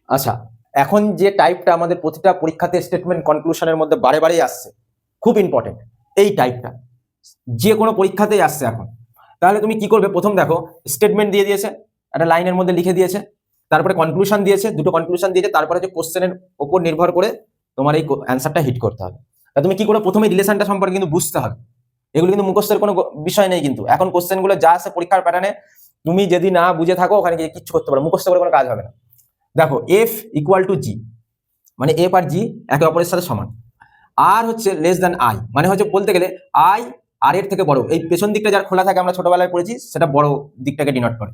আচ্ছা, এখন যে টাইপটা আমাদের প্রতিটা পরীক্ষাতে স্টেটমেন্ট কনক্লুশনের মধ্যে বারে বারেই আসছে, খুব ইম্পর্টেন্ট এই টাইপটা, যে কোনো পরীক্ষাতেই আসছে এখন। তাহলে তুমি কি করবে, প্রথম দেখো স্টেটমেন্ট দিয়ে দিয়েছে, একটা লাইনের মধ্যে লিখে দিয়েছে, তারপরে কনক্লুশন দিয়েছে, দুটো কনক্লুশন দিয়েছে, তারপরে হচ্ছে কোশ্চেনের উপর নির্ভর করে তোমার এই অ্যান্সারটা হিট করতে হবে। তা তুমি কি করে, প্রথমে রিলেশনটা সম্পর্কে কিন্তু বুঝতে হবে। এগুলো কিন্তু মুখস্থের কোনো বিষয় নেই, কিন্তু এখন কোশ্চেনগুলো যা আছে পরীক্ষার প্যাটার্নে, তুমি যদি না বুঝে থাকো ওখানে গিয়ে কিচ্ছু করতে পারো, মুখস্থ করে কোনো কাজ হবে না। দেখো এফ ইকুয়াল টু জি, মানে এফ আর জি একে অপরের সাথে সমান। আর হচ্ছে লেস দ্যান আই, মানে হচ্ছে বলতে গেলে আই আর এর থেকে বড়। এই পেছন দিকটা যার খোলা থাকে আমরা ছোটবেলায় পড়েছি, সেটা বড় দিকটাকে ডিনোট করে।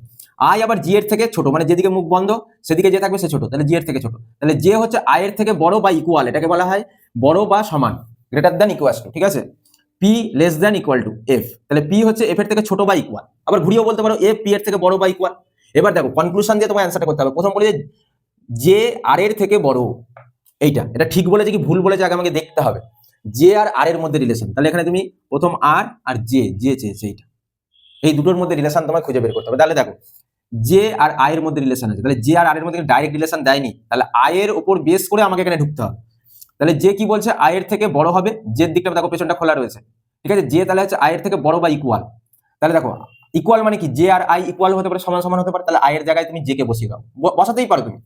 আই আবার জি এর থেকে ছোট, মানে যেদিকে মুখ বন্ধ সেদিকে যে থাকবে সে ছোট, তাহলে জি এর থেকে ছোট। তাহলে যে হচ্ছে আই এর থেকে বড় বা ইকুয়াল, এটাকে বলা হয় বড় বা সমান, গ্রেটার দ্যান ইকুয়াল টু, ঠিক আছে। P less than equal to F, তাহলে পি হচ্ছে এফ এর থেকে ছোট বা ইকুয়াল। আবার ঘুরিয়েও বলতে পারো এফ পি এর থেকে বড় বা ইকুয়াল। এবার দেখো কনক্লুশন দিয়ে তোমার অ্যান্সারটা করতে হবে। প্রথম বলে যে আর এর থেকে বড়, এটা ঠিক বলেছে কি ভুল বলেছে আগে আমাকে দেখতে হবে। জে আর এর মধ্যে রিলেশন, তাহলে এখানে তুমি প্রথম আর জে চেয়েছে এইটা, এই দুটোর মধ্যে রিলেশন তোমায় খুঁজে বের করতে হবে। তাহলে দেখো জে আর এর মধ্যে রিলেশন আছে, তাহলে জে আর এর মধ্যে ডাইরেক্ট রিলেশন দেয়নি, তাহলে এর উপর বেস করে আমাকে এখানে ঢুকতে হবে। তাহলে জে কি বলছে, এর থেকে বড় হবে, জের দিকটা দেখো পেছনটা খোলা রয়েছে, ঠিক আছে। জে তাহলে হচ্ছে এর থেকে বড় বা ইকুয়াল। তাহলে দেখো ইকুয়াল মানে কি, জে আর ইকুয়াল হতে পারে, সমান সমান হতে পারে, তাহলে এর জায়গায় তুমি জে কে বসিয়ে দাও, বসাতেই পারো তুমি,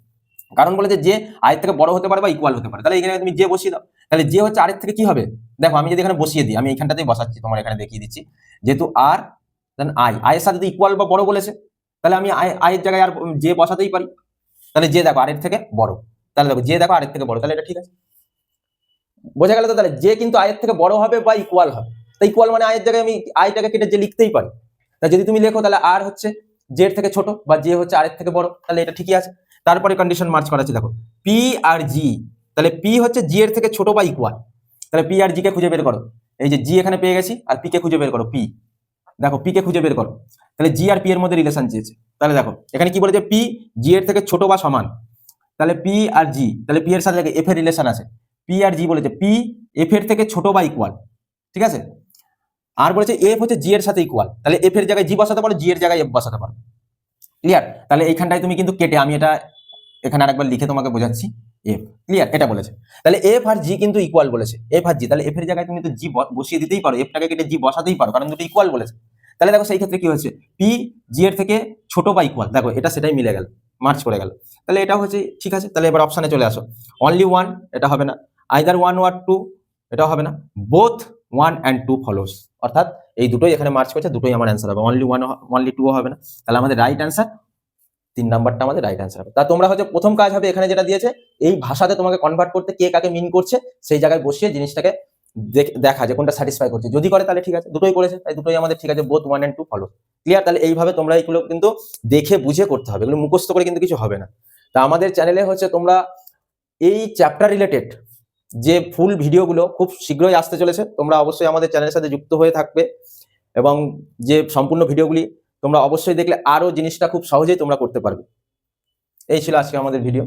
কারণ বলেছে যে আয়ের থেকে বড় হতে পারে বা ইকুয়াল হতে পারে। তাহলে এখানে তুমি যে বসিয়ে দাও, তাহলে যে হচ্ছে আরের থেকে কি হবে, দেখো আমি যদি এখানে বসিয়ে দিই, আমি এইখানটাতেই বসাচ্ছি, তোমার এখানে দেখিয়ে দিচ্ছি, যেহেতু আর দেন আয়ের সাথে ইকুয়াল বা বড় বলেছে, তাহলে আমি আয়ের জায়গায় আর যে বসাতেই পারি। তাহলে যে দেখো আরের থেকে বড়, তাহলে দেখো যে দেখো আরের থেকে বড়, তাহলে এটা ঠিক আছে, বোঝা গেল তো। তাহলে যে কিন্তু আয়ের থেকে বড় হবে বা ইকুয়াল হবে, তাই ইকুয়াল মানে আয়ের জায়গায় আমি আয়টাকে কেটে যে লিখতেই পারি। তা যদি তুমি লেখো তাহলে আর হচ্ছে জে এর থেকে ছোট বা জে হচ্ছে আরের থেকে বড়, তাহলে এটা ঠিকই আছে। তারপরে কন্ডিশন মার্চ করা আছে, দেখো পি আর জি, তাহলে পি হচ্ছে জি এর থেকে ছোট বা ইকুয়াল, তাহলে পি আর জি কে খুঁজে বের করো। এই যে জি এখানে পেয়ে গেছি, আর পি কে খুঁজে বের করো, পি দেখো পি কে খুঁজে বের করো। তাহলে জি আর পি এর মধ্যে রিলেশন চেয়েছে, তাহলে দেখো এখানে কি বলেছে, পি জি এর থেকে ছোট বা সমান, তাহলে পি আর জি, তাহলে পি এর সাথে এফ এর রিলেশন আছে, পি আর জি বলেছে পি এফ এর থেকে ছোট বা ইকুয়াল, ঠিক আছে। আর বলেছে এফ হচ্ছে জি এর সাথে ইকুয়াল, তাহলে এফ এর জায়গায় জি বসাতে পারো, জি এর জায়গায় এফ বসাতে পারো, ক্লিয়ার। তাহলে এইখানটায় তুমি কিন্তু কেটে, আমি এটা এখানে আরেকবার লিখে তোমাকে বোঝাচ্ছি, এফ ক্লিয়ার, এটা বলেছে। তাহলে এফ আর জি কিন্তু ইকুয়াল বলেছে, এফ আর জি, তাহলে এফ এর জায়গায় তুমি তো জি বসিয়ে দিতেই পারো, এফটাকে কেটে জি বসাতেই পারো, কারণ দুটো ইকুয়াল বলেছে। তাহলে দেখো সেই ক্ষেত্রে কি হচ্ছে, পি জি এর থেকে ছোট বা ইকুয়াল, দেখো এটা সেটাই মিলে গেল, মার্চ করে গেল, তাহলে এটা হচ্ছে ঠিক আছে। তাহলে এবার অপশনে চলে আসো, অনলি ওয়ান, এটা হবে না, আইদার ওয়ান ওয়ার টু, এটা হবে না, both one and two follows, অর্থাৎ এই দুটোই এখানে মার্চ করছে, দুটোই আমার অ্যান্সার হবে, অনলি ওয়ান অনলি টু হবে না। তাহলে আমাদের রাইট অ্যান্সার 3 নাম্বারটা আমাদের রাইট অ্যান্সার হবে। তা তোমরা হচ্ছে প্রথম কাজ হবে এখানে যেটা দিয়েছে, এই ভাষাতে তোমাকে কনভার্ট করতে, কে কাকে মিন করছে সেই জায়গায় বসিয়ে জিনিসটাকে দেখা যে কোনটা স্যাটিসফাই করছে, যদি করে তাহলে ঠিক আছে, দুটোই করেছে তাই দুটোই আমাদের ঠিক আছে, both one and two follow, clear. তাহলে এইভাবে তোমরা এগুলো কিন্তু দেখে বুঝে করতে হবে, এগুলো মুখস্থ করে কিন্তু কিছু হবে না। তা আমাদের চ্যানেলে হচ্ছে তোমরা এই চ্যাপ্টার রিলেটেড যে ফুল ভিডিওগুলো খুব শীঘ্রই আসতে চলেছে, তোমরা অবশ্যই আমাদের চ্যানেলের সাথে যুক্ত হয়ে থাকবে, এবং যে সম্পূর্ণ ভিডিওগুলি তোমরা অবশ্যই দেখলে আরো জিনিসটা খুব সহজেই তোমরা করতে পারবে। এই ছিল আজকে আমাদের ভিডিও।